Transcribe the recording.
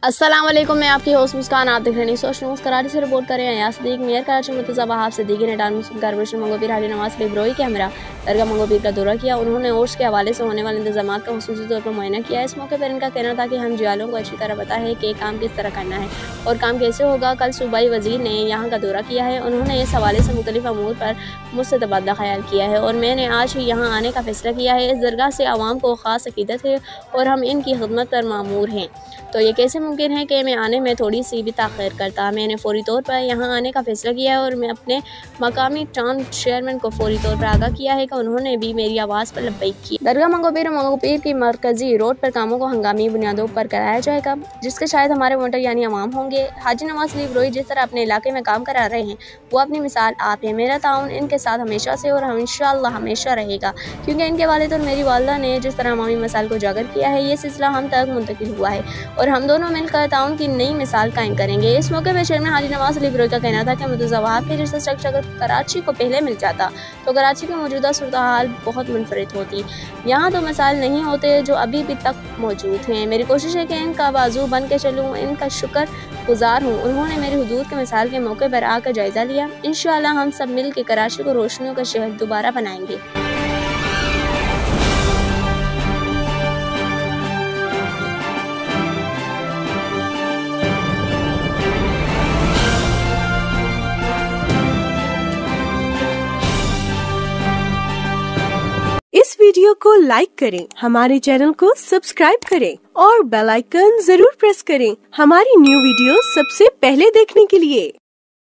अस्सलाम वालेकुम, मैं आपकी होस्ट मुस्कान। आप देख रहे हैं सोशल न्यूज़। कराची से रिपोर्ट कर रहे हैं या सदीक मेयर कराची मुतज़्ज़बा हाफ सिद्दीकी ने डाल मुस्लिम कॉर्पोरेशन मंगोपीर हाजी नवाज लिब्रोई के हमरा दरगाह मंगोपीर का दौरा किया। उन्होंने उर्स के हवाले से होने वाले इंतजाम का खुसूसी तौर पर मुआयना किया। इस मौके पर इनका कहना था कि हम जियालों को अच्छी तरह पता है कि काम किस तरह करना है और काम कैसे होगा। कल सूबाई वज़ीर ने यहाँ का दौरा किया है। उन्होंने इस हवाले से मुख्तलिफ अमूर पर मुझसे तबादला ख्याल किया है और मैंने आज ही यहाँ आने का फ़ैसला किया है। इस दरगाह से आवाम को ख़ास अक़ीदत है और हम इनकी खिदमत पर मामूर हैं। तो ये कैसे मुमकिन है कि मैं आने में थोड़ी सी भी ताख़ीर करता। मैंने फ़ौरी तौर पर यहाँ आने का फ़ैसला किया है और मैं अपने मकामी टाउन चेयरमैन को फ़ौरी तौर पर आगाह किया है कि उन्होंने भी मेरी आवाज़ पर लब्बैक किया। दरगाह मंगोपीर की मरकज़ी रोड पर कामों को हंगामी बुनियादों पर कराया जाएगा, जिसके शायद हमारे वोटर यानी अवाम होंगे। हाजी नवाज लिब्रोई जिस तरह अपने इलाके में काम करा रहे हैं वो अपनी मिसाल आप है। मेरा ताउन इनके साथ हमेशा से और इंशाअल्लाह हमेशा रहेगा, क्योंकि इनके वालिद और मेरी वालदा ने जिस तरह अवामी मसाइल को उजागर किया है ये सिलसिला हम तक मुंतकिल हुआ है और हम दोनों मिलकर ताउन की नई मिसाल कायम करेंगे। इस मौके पर चेयरमैन हाजी नवाज लिब्रोई का कहना था कि मुतज़्ज़बा के जैसा शख्स अगर कराची को पहले मिल जाता तो कराची की मौजूदा सूरत हाल बहुत मुनफरिद होती। यहाँ तो मसाइल नहीं होते जो अभी भी तक मौजूद हैं। मेरी कोशिश है कि इनका बाजू बन के चलूँ, इनका शुक्र गुजार हूँ। उन्होंने मेरी हुदूद के मिसाल के मौके पर आकर जायज़ा लिया। इंशाअल्लाह हम सब मिल के कराची को रोशनियों का शहर दोबारा बनाएंगे। इस वीडियो को लाइक करें, हमारे चैनल को सब्सक्राइब करें और बेल आइकन जरूर प्रेस करें हमारी न्यू वीडियो सबसे पहले देखने के लिए।